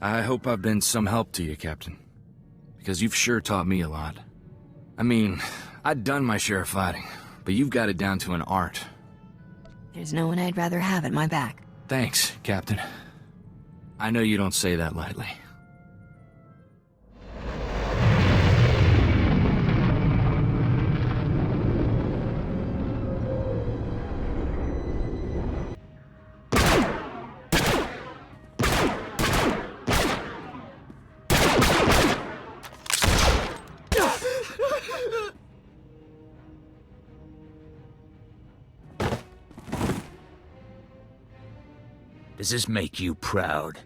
I hope I've been some help to you, Captain. Because you've sure taught me a lot. I mean, I'd done my share of fighting, but you've got it down to an art. There's no one I'd rather have at my back. Thanks, Captain. I know you don't say that lightly. Does this make you proud?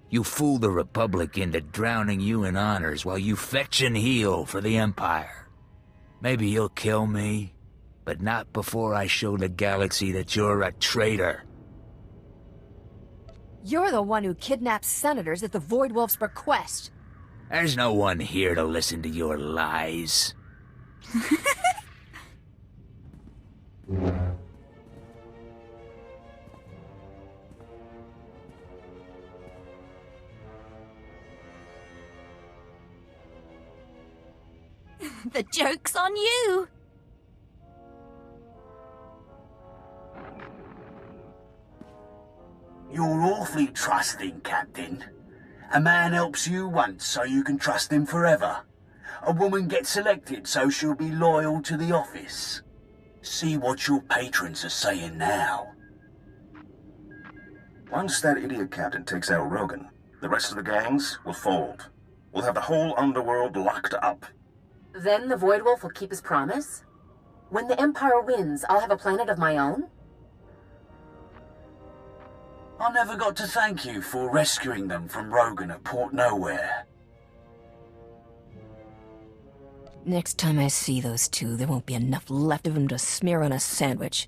You fooled the Republic into drowning you in honors while you fetch and heal for the Empire. Maybe you'll kill me, but not before I show the galaxy that you're a traitor. You're the one who kidnaps senators at the Voidwolf's request. There's no one here to listen to your lies. The joke's on you! You're awfully trusting, Captain. A man helps you once so you can trust him forever. A woman gets elected so she'll be loyal to the office. See what your patrons are saying now. Once that idiot captain takes out Rogun, the rest of the gangs will fold. We'll have the whole underworld locked up. Then the Voidwolf will keep his promise? When the Empire wins, I'll have a planet of my own? I never got to thank you for rescuing them from Rogun at Port Nowhere. Next time I see those two, there won't be enough left of them to smear on a sandwich.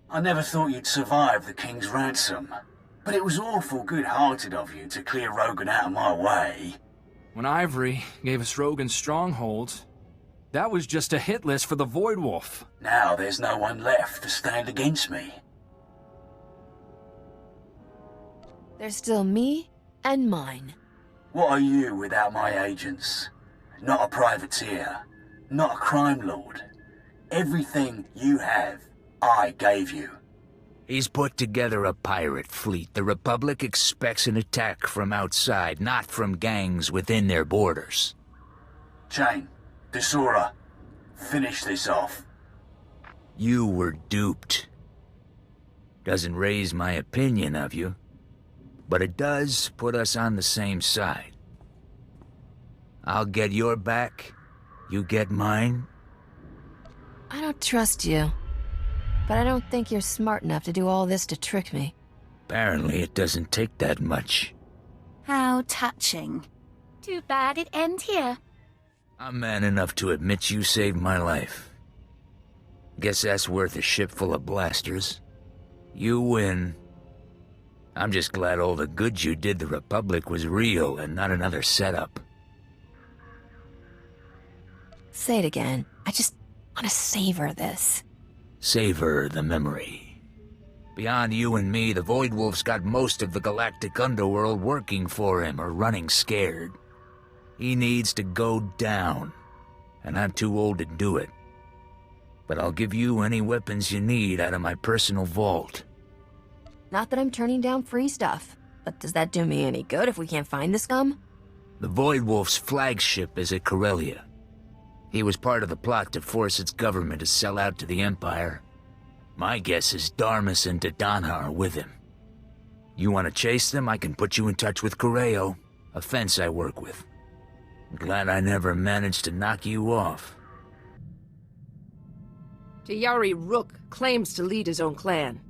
I never thought you'd survive the King's ransom, but it was awful good-hearted of you to clear Rogun out of my way. When Ivory gave us Rogun's strongholds, that was just a hit list for the Voidwolf. Now there's no one left to stand against me. There's still me and mine. What are you without my agents? Not a privateer, not a crime lord. Everything you have, I gave you. He's put together a pirate fleet. The Republic expects an attack from outside, not from gangs within their borders. Chain, Desora, finish this off. You were duped. Doesn't raise my opinion of you, but it does put us on the same side. I'll get your back, you get mine. I don't trust you. But I don't think you're smart enough to do all this to trick me. Apparently it doesn't take that much. How touching. Too bad it ends here. I'm man enough to admit you saved my life. Guess that's worth a ship full of blasters. You win. I'm just glad all the good you did the Republic was real and not another setup. Say it again. I just want to savor this. Savor the memory. Beyond you and me, the Voidwolf's got most of the galactic underworld working for him or running scared. He needs to go down, and I'm too old to do it. But I'll give you any weapons you need out of my personal vault. Not that I'm turning down free stuff, but does that do me any good if we can't find the scum? The Voidwolf's flagship is at Corellia. He was part of the plot to force its government to sell out to the Empire. My guess is Darmus and Dodonna are with him. You want to chase them, I can put you in touch with Corellia, a fence I work with. I'm glad I never managed to knock you off. Tayari Rook claims to lead his own clan.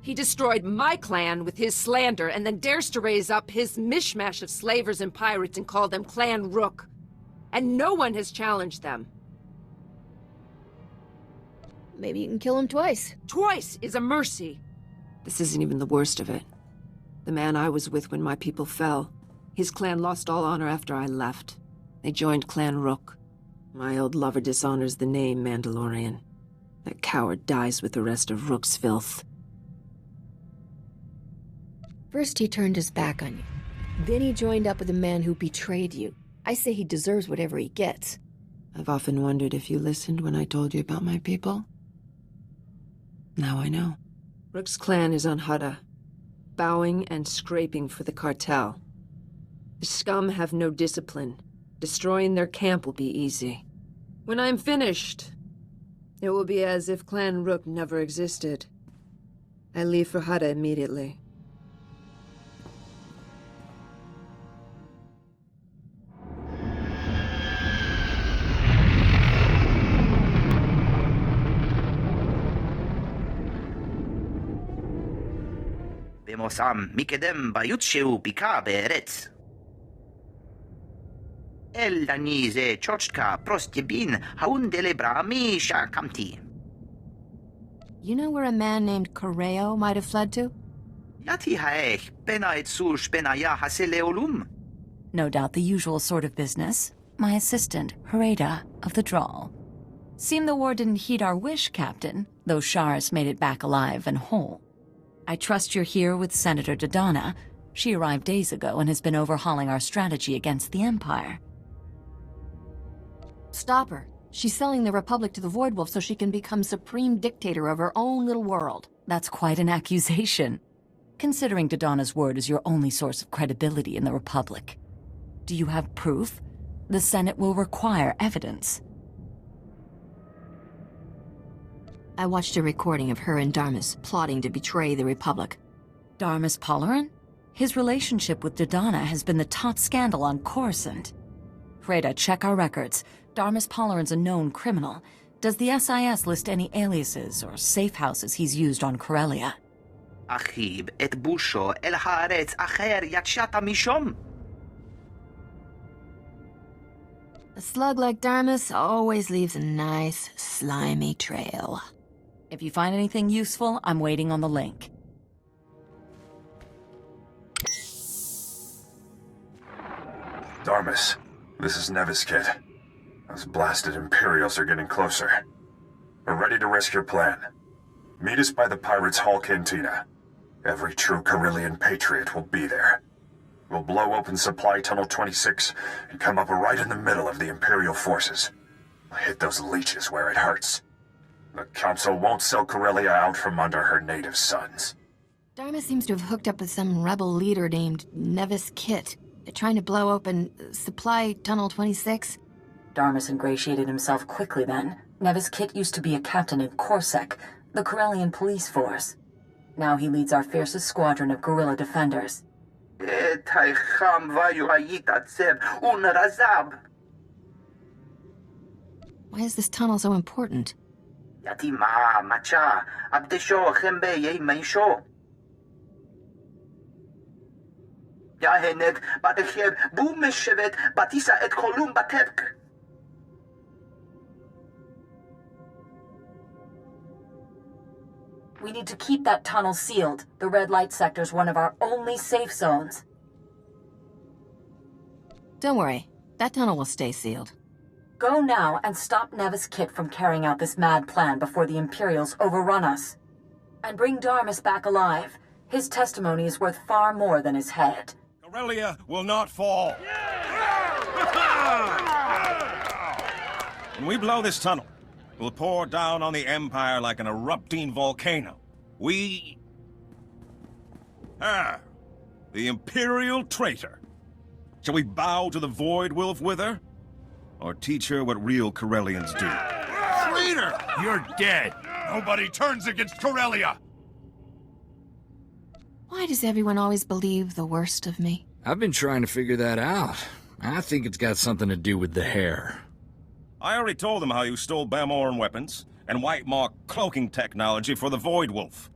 He destroyed my clan with his slander and then dares to raise up his mishmash of slavers and pirates and call them Clan Rook. And no one has challenged them. Maybe you can kill him twice. Twice is a mercy. This isn't even the worst of it. The man I was with when my people fell, his clan lost all honor after I left. They joined Clan Rook. My old lover dishonors the name Mandalorian. That coward dies with the rest of Rook's filth. First he turned his back on you. Then he joined up with the man who betrayed you. I say he deserves whatever he gets. I've often wondered if you listened when I told you about my people. Now I know. Rook's clan is on Hutta, bowing and scraping for the cartel. The scum have no discipline. Destroying their camp will be easy. When I'm finished, it will be as if Clan Rook never existed. I leave for Hutta immediately. במוסם מקדם ביוצ'ו ביקה בארץ. אל דני זה צ'וצ'קה פרוסטבין האונדלברה מי שקמתי. You know where a man named Corellia might have fled to? יתי האך בנה את סוש בניה הסה לעולום. No doubt the usual sort of business. My assistant, Hereda, of the Drawl. Seemed the war didn't heed our wish, Captain, though Shars made it back alive and whole. I trust you're here with Senator Dodonna. She arrived days ago and has been overhauling our strategy against the Empire. Stop her. She's selling the Republic to the Voidwolf so she can become supreme dictator of her own little world. That's quite an accusation, considering Dodonna's word is your only source of credibility in the Republic. Do you have proof? The Senate will require evidence. I watched a recording of her and Darmus plotting to betray the Republic. Darmus Polarin? His relationship with Dodonna has been the top scandal on Coruscant. Freda, check our records. Darmus Polarin's a known criminal. Does the SIS list any aliases or safe houses he's used on Corellia? אחיב את בושו אל הארץ אחר יצאת משום. A slug like Darmus always leaves a nice, slimy trail. If you find anything useful, I'm waiting on the link. Darmus, this is Nevis, kid. Those blasted Imperials are getting closer. We're ready to risk your plan. Meet us by the Pirates' Hall Cantina. Every true Corellian patriot will be there. We'll blow open Supply Tunnel 26 and come up right in the middle of the Imperial forces. We'll hit those leeches where it hurts. The Council won't sell Corellia out from under her native sons. Darmus seems to have hooked up with some rebel leader named Nevis Kit. They're trying to blow open Supply Tunnel 26. Darmus ingratiated himself quickly then. Nevis Kit used to be a captain in Corsec, the Corellian police force. Now he leads our fiercest squadron of guerrilla defenders. Why is this tunnel so important? יתימה, מצ'ה, עבדשו, חמבה, ימישו. יהנג, בתחייב, בום משבת, בתיסה את חולום בטבק. We need to keep that tunnel sealed. The red light sector's one of our only safe zones. Don't worry. That tunnel will stay sealed. Go now and stop Nevis Kit from carrying out this mad plan before the Imperials overrun us. And bring Darmus back alive. His testimony is worth far more than his head. Corellia will not fall. When we blow this tunnel, we'll pour down on the Empire like an erupting volcano. We... the Imperial traitor. Shall we bow to the Voidwolf with her? Or teach her what real Corellians do? Traitor! You're dead! Nobody turns against Corellia! Why does everyone always believe the worst of me? I've been trying to figure that out. I think it's got something to do with the hair. I already told them how you stole Bamoran weapons and White Mark cloaking technology for the Voidwolf.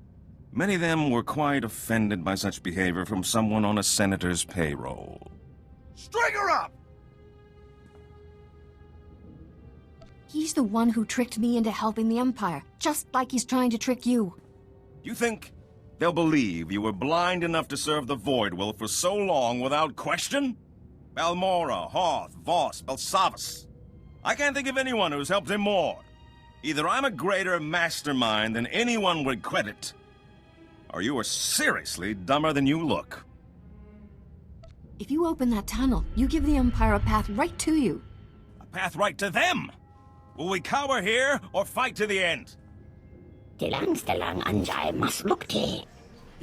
Many of them were quite offended by such behavior from someone on a senator's payroll. String her up! He's the one who tricked me into helping the Empire, just like he's trying to trick you. You think they'll believe you were blind enough to serve the Voidwolf for so long without question? Balmora, Hoth, Voss, Belsavus. I can't think of anyone who's helped him more. Either I'm a greater mastermind than anyone would credit, or you are seriously dumber than you look. If you open that tunnel, you give the Empire a path right to you. A path right to them! Will we cower here, or fight to the end? It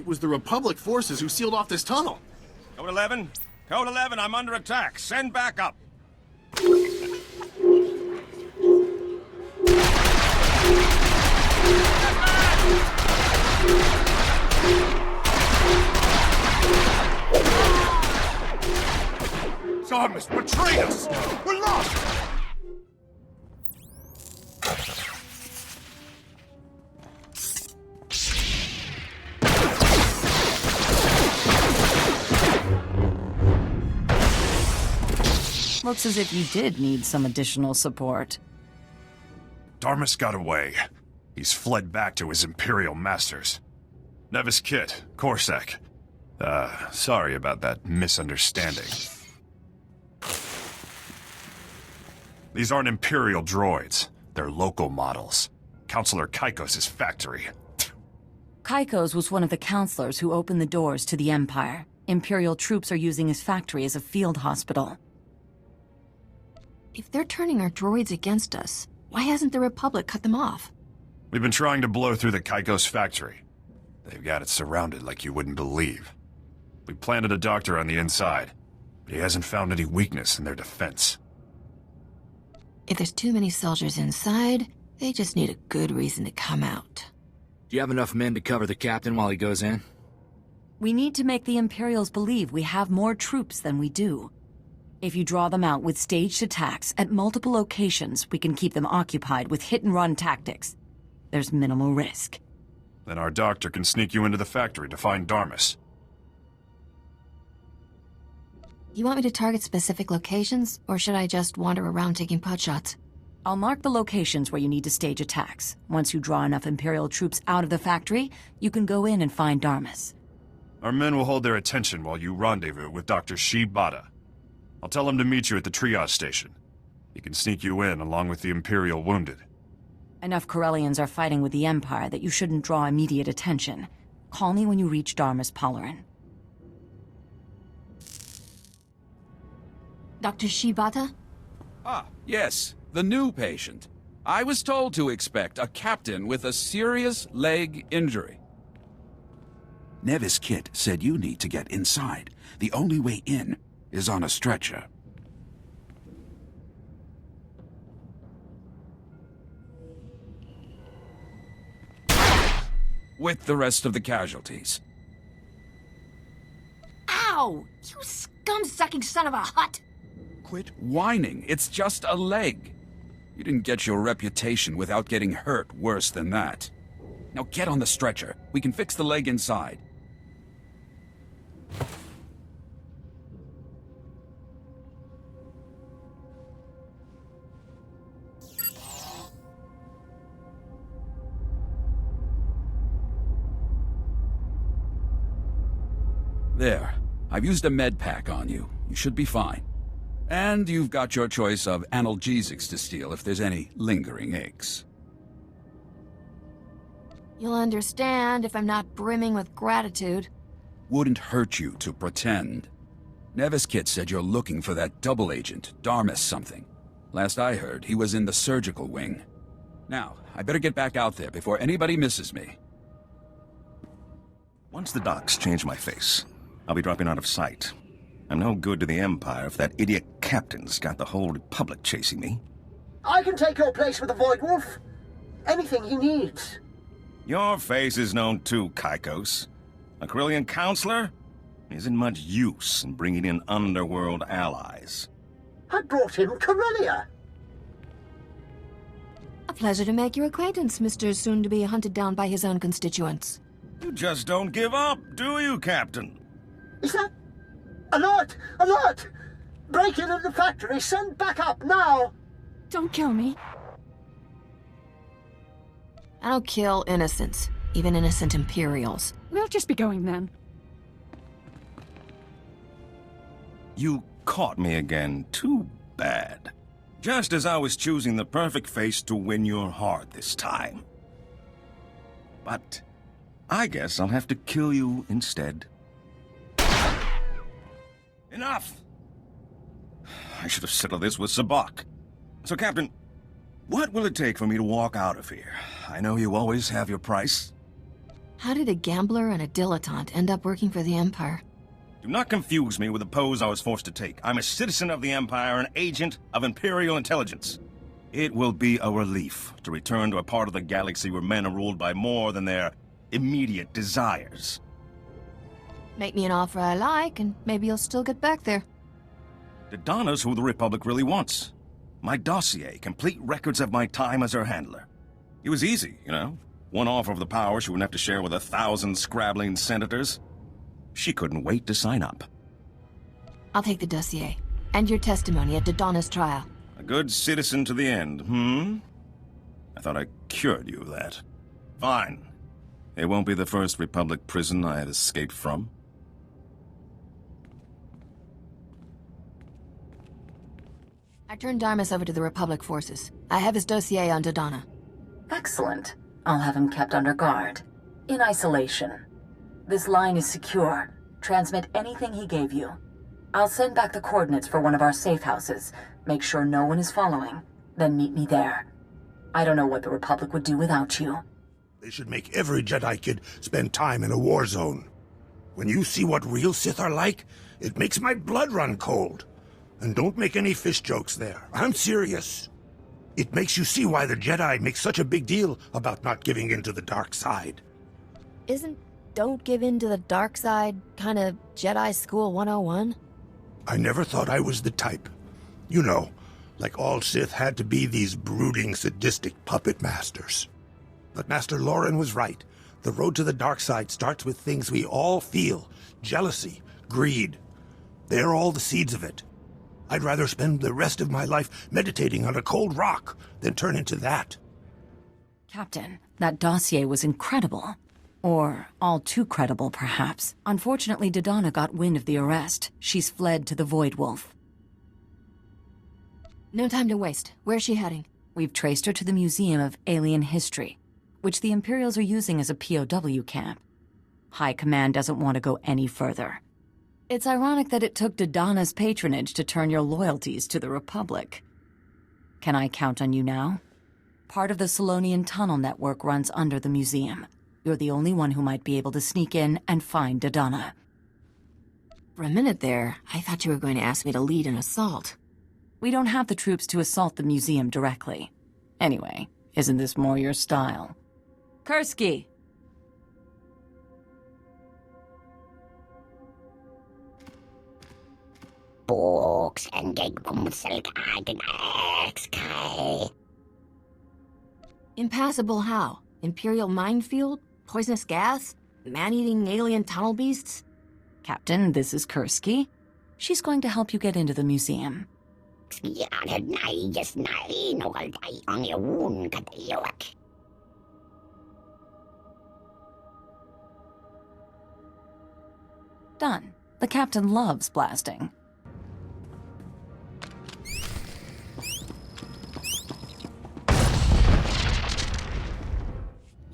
was the Republic forces who sealed off this tunnel. Code 11? Code 11, I'm under attack. Send backup. Darmus betrayed us! We're lost! Looks as if you did need some additional support. Darmus got away. He's fled back to his Imperial masters. Nevis Kit, Corsac. Sorry about that misunderstanding. These aren't Imperial droids. They're local models. Counselor Kaikos' factory. Kaikos was one of the counselors who opened the doors to the Empire. Imperial troops are using his factory as a field hospital. If they're turning our droids against us, why hasn't the Republic cut them off? We've been trying to blow through the Kaikos factory. They've got it surrounded like you wouldn't believe. We planted a doctor on the inside, but he hasn't found any weakness in their defense. If there's too many soldiers inside, they just need a good reason to come out. Do you have enough men to cover the captain while he goes in? We need to make the Imperials believe we have more troops than we do. If you draw them out with staged attacks at multiple locations, we can keep them occupied with hit-and-run tactics. There's minimal risk. Then our doctor can sneak you into the factory to find Darmus. You want me to target specific locations, or should I just wander around taking potshots? I'll mark the locations where you need to stage attacks. Once you draw enough Imperial troops out of the factory, you can go in and find Darmus. Our men will hold their attention while you rendezvous with Dr. Shibata. I'll tell him to meet you at the triage station. He can sneak you in along with the Imperial wounded. Enough Corellians are fighting with the Empire that you shouldn't draw immediate attention. Call me when you reach Darmus Polarin. Dr. Shibata? Ah, yes, the new patient. I was told to expect a captain with a serious leg injury. Nevis Kit said you need to get inside. The only way in is on a stretcher. With the rest of the casualties. Ow! You scum-sucking son of a hut! Quit whining. It's just a leg. You didn't get your reputation without getting hurt worse than that. Now get on the stretcher. We can fix the leg inside. There. I've used a med pack on you. You should be fine. And you've got your choice of analgesics to steal if there's any lingering aches. You'll understand if I'm not brimming with gratitude. Wouldn't hurt you to pretend. Nevis Kit said you're looking for that double agent, Darmus something. Last I heard, he was in the surgical wing. Now, I better get back out there before anybody misses me. Once the docs change my face, I'll be dropping out of sight. I'm no good to the Empire if that idiot captain's got the whole Republic chasing me. I can take your place with the Voidwolf. Anything he needs. Your face is known too, Kaikos. A Corellian counselor isn't much use in bringing in underworld allies. I brought him Corellia. A pleasure to make your acquaintance, Mr. Soon-to-be hunted down by his own constituents. You just don't give up, do you, Captain? Is that... Alert! Alert! Break in at the factory! Send backup now! Don't kill me. I don't kill innocents, even innocent Imperials. We'll just be going then. You caught me again. Too bad. Just as I was choosing the perfect face to win your heart this time. But I guess I'll have to kill you instead. Enough! I should have settled this with Sabak. So, Captain, what will it take for me to walk out of here? I know you always have your price. How did a gambler and a dilettante end up working for the Empire? Do not confuse me with the pose I was forced to take. I'm a citizen of the Empire, an agent of Imperial intelligence. It will be a relief to return to a part of the galaxy where men are ruled by more than their immediate desires. Make me an offer I like, and maybe you'll still get back there. Dodonna's who the Republic really wants. My dossier, complete records of my time as her handler. It was easy, you know? One offer of the power she wouldn't have to share with 1,000 scrabbling senators. She couldn't wait to sign up. I'll take the dossier, and your testimony at Dodonna's trial. A good citizen to the end, I thought I cured you of that. Fine. It won't be the first Republic prison I had escaped from. I turned Darmus over to the Republic forces. I have his dossier on Dodonna. Excellent. I'll have him kept under guard. In isolation. This line is secure. Transmit anything he gave you. I'll send back the coordinates for one of our safe houses. Make sure no one is following. Then meet me there. I don't know what the Republic would do without you. They should make every Jedi kid spend time in a war zone. When you see what real Sith are like, it makes my blood run cold. And don't make any fish jokes there. I'm serious. It makes you see why the Jedi make such a big deal about not giving in to the dark side. Isn't don't give in to the dark side kind of Jedi School 101? I never thought I was the type. You know, like all Sith had to be these brooding, sadistic puppet masters. But Master Lauren was right. The road to the dark side starts with things we all feel. Jealousy, greed. They're all the seeds of it. I'd rather spend the rest of my life meditating on a cold rock than turn into that. Captain, that dossier was incredible. Or all too credible, perhaps. Unfortunately, Dodonna got wind of the arrest. She's fled to the Voidwolf. No time to waste. Where's she heading? We've traced her to the Museum of Alien History, which the Imperials are using as a POW camp. High Command doesn't want to go any further. It's ironic that it took Dodonna's patronage to turn your loyalties to the Republic. Can I count on you now? Part of the Solonian tunnel network runs under the museum. You're the only one who might be able to sneak in and find Dodonna. For a minute there, I thought you were going to ask me to lead an assault. We don't have the troops to assault the museum directly. Anyway, isn't this more your style? Kursky! Books and Impassable how? Imperial minefield? Poisonous gas? Man-eating alien tunnel beasts? Captain, this is Kursky. She's going to help you get into the museum. Done. The captain loves blasting.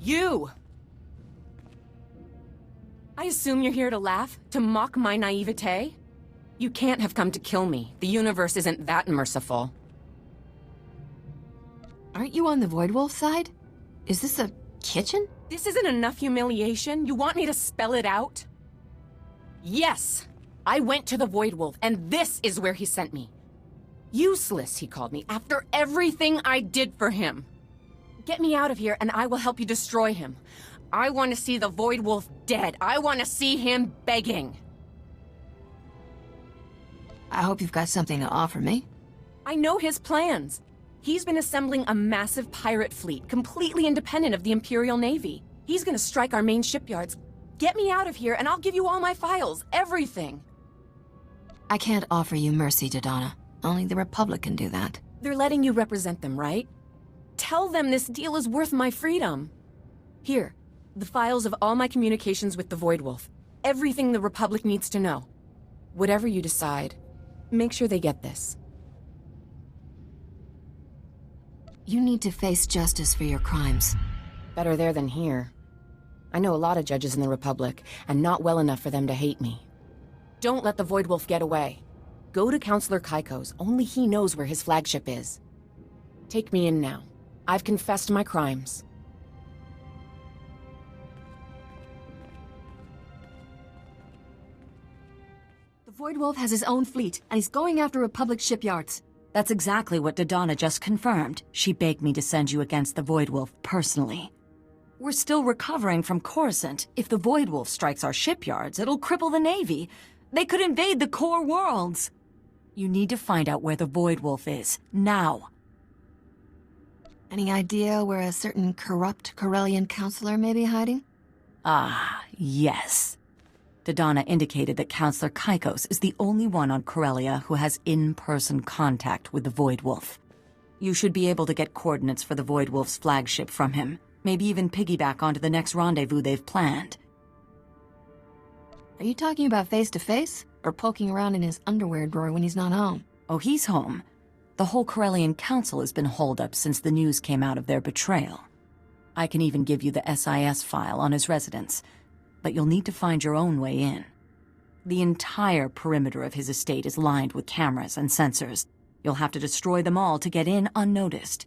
You! I assume you're here to laugh? To mock my naivete? You can't have come to kill me. The universe isn't that merciful. Aren't you on the Voidwolf side? Is this a kitchen? This isn't enough humiliation? You want me to spell it out? Yes! I went to the Voidwolf, and this is where he sent me. Useless, he called me, after everything I did for him. Get me out of here, and I will help you destroy him. I want to see the Voidwolf dead. I want to see him begging. I hope you've got something to offer me. I know his plans. He's been assembling a massive pirate fleet, completely independent of the Imperial Navy. He's gonna strike our main shipyards. Get me out of here, and I'll give you all my files, everything. I can't offer you mercy, Dodonna. Only the Republic can do that. They're letting you represent them, right? Tell them this deal is worth my freedom. Here, the files of all my communications with the Voidwolf. Everything the Republic needs to know. Whatever you decide, make sure they get this. You need to face justice for your crimes. Better there than here. I know a lot of judges in the Republic, and not well enough for them to hate me. Don't let the Voidwolf get away. Go to Counselor Kaiko's. Only he knows where his flagship is. Take me in now. I've confessed my crimes. The Voidwolf has his own fleet, and he's going after Republic shipyards. That's exactly what Dodonna just confirmed. She begged me to send you against the Voidwolf personally. We're still recovering from Coruscant. If the Voidwolf strikes our shipyards, it'll cripple the Navy. They could invade the core worlds. You need to find out where the Voidwolf is, now. Any idea where a certain corrupt Corellian counselor may be hiding? Ah, yes. Dodonna indicated that Counselor Kaikos is the only one on Corellia who has in-person contact with the Voidwolf. You should be able to get coordinates for the Voidwolf's flagship from him. Maybe even piggyback onto the next rendezvous they've planned. Are you talking about face-to-face? Or poking around in his underwear drawer when he's not home? Oh, he's home. The whole Corellian Council has been holed up since the news came out of their betrayal. I can even give you the SIS file on his residence, but you'll need to find your own way in. The entire perimeter of his estate is lined with cameras and sensors. You'll have to destroy them all to get in unnoticed.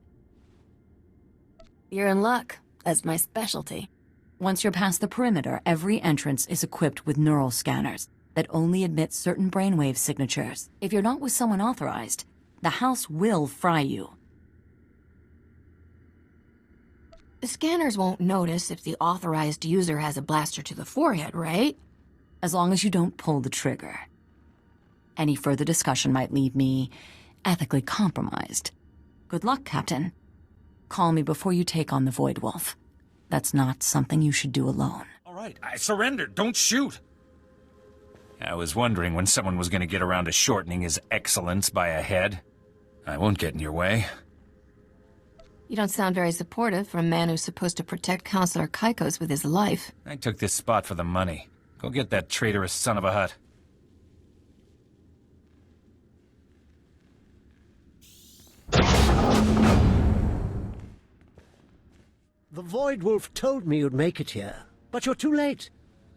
You're in luck. That's my specialty. Once you're past the perimeter, every entrance is equipped with neural scanners that only admit certain brainwave signatures. If you're not with someone authorized, the house will fry you. The scanners won't notice if the authorized user has a blaster to the forehead, right? As long as you don't pull the trigger. Any further discussion might leave me ethically compromised. Good luck, Captain. Call me before you take on the Voidwolf. That's not something you should do alone. All right, I surrendered. Don't shoot. I was wondering when someone was going to get around to shortening his excellence by a head. I won't get in your way. You don't sound very supportive for a man who's supposed to protect Counselor Kaikos with his life. I took this spot for the money. Go get that traitorous son of a hut. The Voidwolf told me you'd make it here, but you're too late.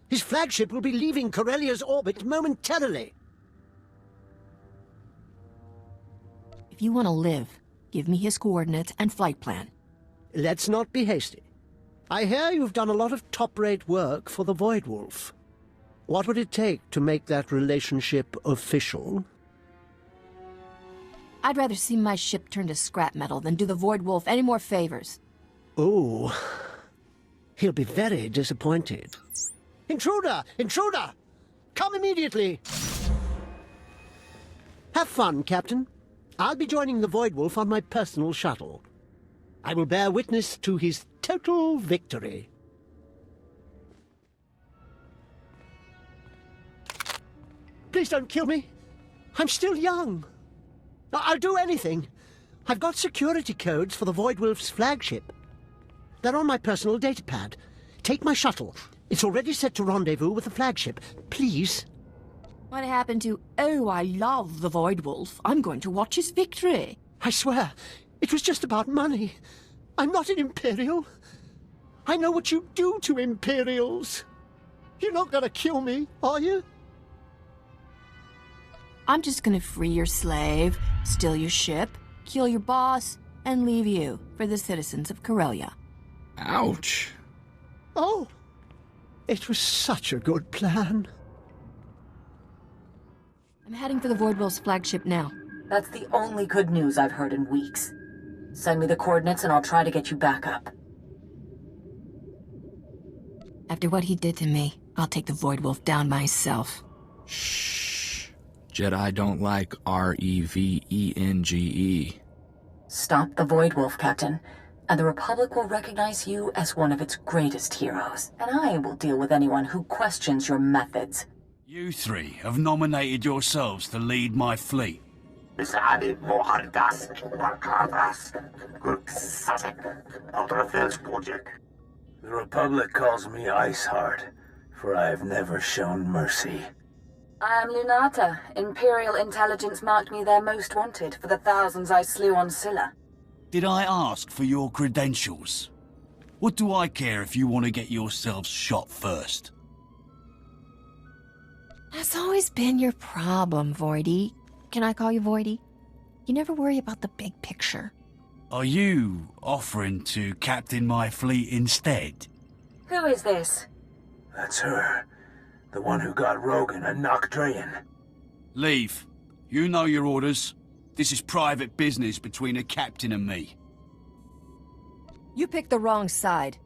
His flagship will be leaving Corellia's orbit momentarily. If you want to live, give me his coordinates and flight plan. Let's not be hasty. I hear you've done a lot of top-rate work for the Voidwolf. What would it take to make that relationship official? I'd rather see my ship turn to scrap metal than do the Voidwolf any more favors. Oh, he'll be very disappointed. Intruder! Intruder! Come immediately! Have fun, Captain. I'll be joining the Voidwolf on my personal shuttle. I will bear witness to his total victory. Please don't kill me. I'm still young. I'll do anything. I've got security codes for the Voidwolf's flagship. They're on my personal datapad. Take my shuttle. It's already set to rendezvous with the flagship. Please. What happened to, oh, I love the Voidwolf. I'm going to watch his victory. I swear, it was just about money. I'm not an Imperial. I know what you do to Imperials. You're not gonna kill me, are you? I'm just gonna free your slave, steal your ship, kill your boss, and leave you for the citizens of Corellia. Ouch. Oh, it was such a good plan. I'm heading for the Voidwolf's flagship now. That's the only good news I've heard in weeks. Send me the coordinates and I'll try to get you back up. After what he did to me, I'll take the Voidwolf down myself. Shh. Jedi don't like Revenge. Stop the Voidwolf, Captain, and the Republic will recognize you as one of its greatest heroes. And I will deal with anyone who questions your methods. You three have nominated yourselves to lead my fleet. The Republic calls me Iceheart, for I have never shown mercy. I am Lunata. Imperial intelligence marked me their most wanted for the thousands I slew on Scylla. Did I ask for your credentials? What do I care if you want to get yourselves shot first? That's always been your problem, Voidy. Can I call you Voidy? You never worry about the big picture. Are you offering to captain my fleet instead? Who is this? That's her. The one who got Rogun and knocked Drayan. Leave. You know your orders. This is private business between a captain and me. You picked the wrong side.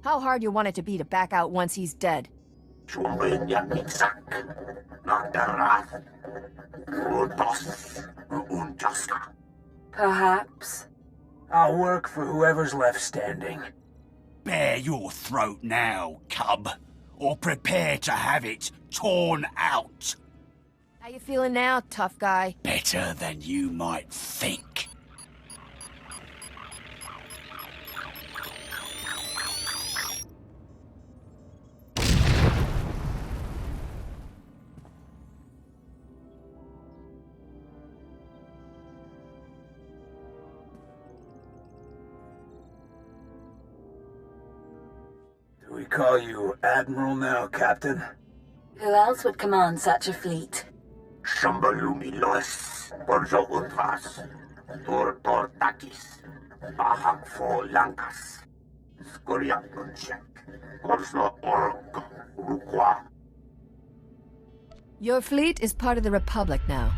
How hard you want it to be to back out once he's dead? Perhaps. I'll work for whoever's left standing. Bare your throat now, cub, or prepare to have it torn out. How you feeling now, tough guy? Better than you might think. Do we call you Admiral now, Captain? Who else would command such a fleet? Shambalumi Lois, Borjo Undras, Tor Takis, Baham Fo Lankas, Skoria Punchek, Korslo Ork, Rukwa. Your fleet is part of the Republic now.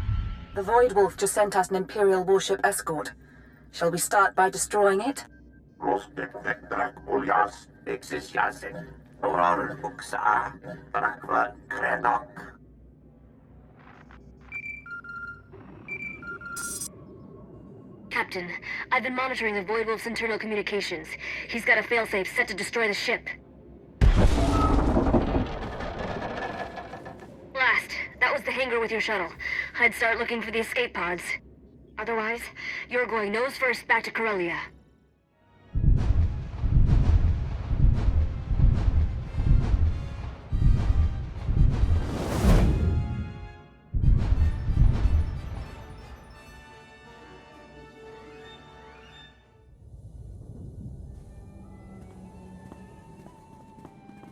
The Voidwolf just sent us an Imperial warship escort. Shall we start by destroying it? Rostek Vekdrak Ulyas, Exis Yasin, Orar Uksa, Brakva Krenok. Captain, I've been monitoring the Voidwolf's internal communications. He's got a failsafe set to destroy the ship. Blast. That was the hangar with your shuttle. I'd start looking for the escape pods. Otherwise, you're going nose first back to Corellia.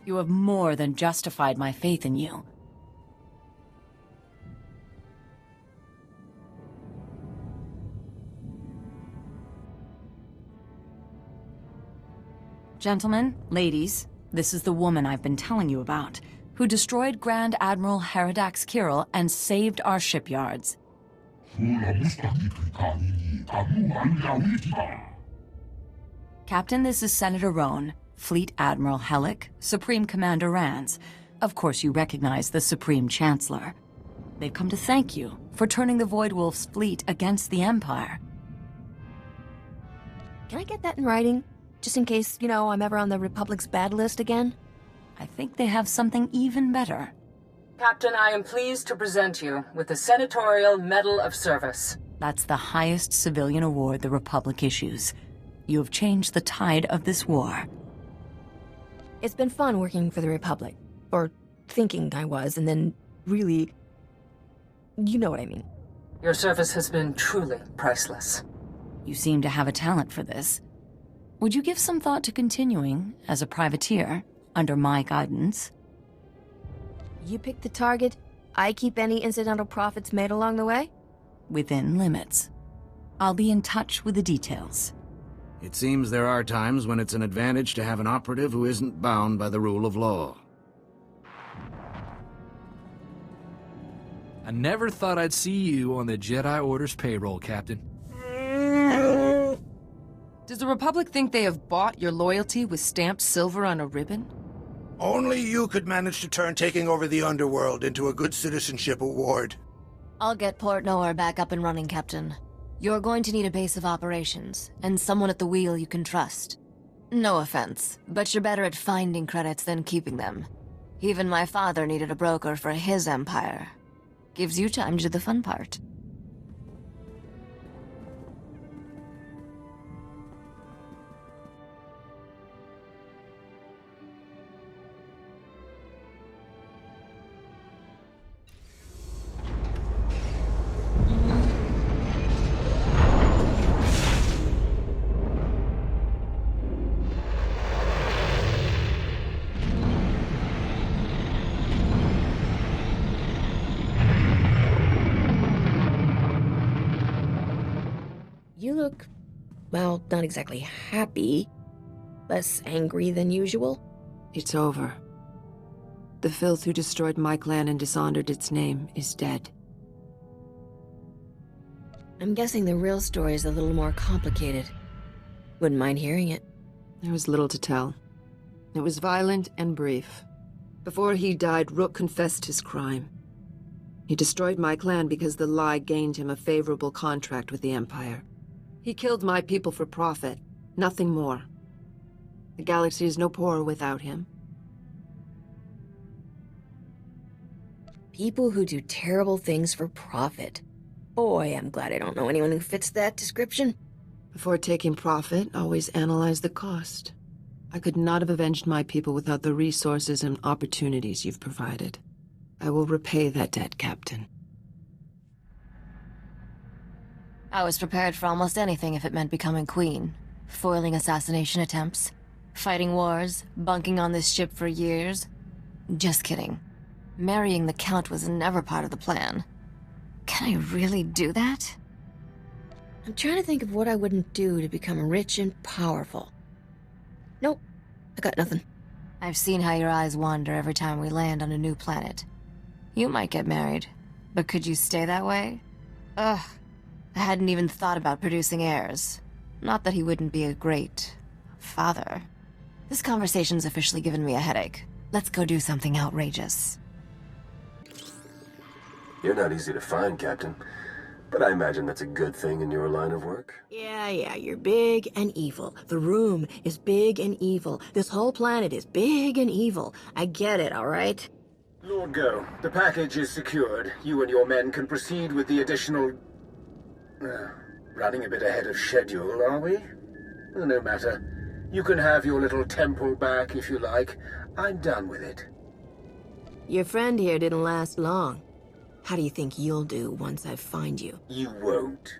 You have more than justified my faith in you. Gentlemen, ladies, this is the woman I've been telling you about, who destroyed Grand Admiral Heridax Kirill and saved our shipyards. Captain, this is Senator Roan, Fleet Admiral Hellick, Supreme Commander Rands. Of course you recognize the Supreme Chancellor. They've come to thank you for turning the Voidwolf's fleet against the Empire. Can I get that in writing? Just in case, I'm ever on the Republic's bad list again? I think they have something even better. Captain, I am pleased to present you with the Senatorial Medal of Service. That's the highest civilian award the Republic issues. You have changed the tide of this war. It's been fun working for the Republic. Or thinking I was, and then really... You know what I mean. Your service has been truly priceless. You seem to have a talent for this. Would you give some thought to continuing as a privateer under my guidance? You pick the target, I keep any incidental profits made along the way? Within limits. I'll be in touch with the details. It seems there are times when it's an advantage to have an operative who isn't bound by the rule of law. I never thought I'd see you on the Jedi Order's payroll, Captain. Does the Republic think they have bought your loyalty with stamped silver on a ribbon? Only you could manage to turn taking over the underworld into a good citizenship award. I'll get Port Nowhere back up and running, Captain. You're going to need a base of operations, and someone at the wheel you can trust. No offense, but you're better at finding credits than keeping them. Even my father needed a broker for his empire. Gives you time to do the fun part. look, well, not exactly happy. Less angry than usual. It's over. The filth who destroyed my clan and dishonored its name is dead. I'm guessing the real story is a little more complicated. Wouldn't mind hearing it. There was little to tell. It was violent and brief. Before he died, Rook confessed his crime. He destroyed my clan because the lie gained him a favorable contract with the Empire. He killed my people for profit, nothing more. The galaxy is no poorer without him. People who do terrible things for profit. Boy, I'm glad I don't know anyone who fits that description. Before taking profit, always analyze the cost. I could not have avenged my people without the resources and opportunities you've provided. I will repay that debt, Captain. I was prepared for almost anything if it meant becoming queen. Foiling assassination attempts, fighting wars, bunking on this ship for years. Just kidding. Marrying the Count was never part of the plan. Can I really do that? I'm trying to think of what I wouldn't do to become rich and powerful. Nope, I got nothing. I've seen how your eyes wander every time we land on a new planet. You might get married, but could you stay that way? Ugh, I hadn't even thought about producing heirs. Not that he wouldn't be a great father. This conversation's officially given me a headache. Let's go do something outrageous. You're not easy to find, Captain. But I imagine that's a good thing in your line of work. Yeah, you're big and evil. The room is big and evil. This whole planet is big and evil. I get it, all right? Lord Go, the package is secured. You and your men can proceed with the additional... running a bit ahead of schedule, are we? No matter. You can have your little temple back if you like. I'm done with it. Your friend here didn't last long. How do you think you'll do once I find you? You won't.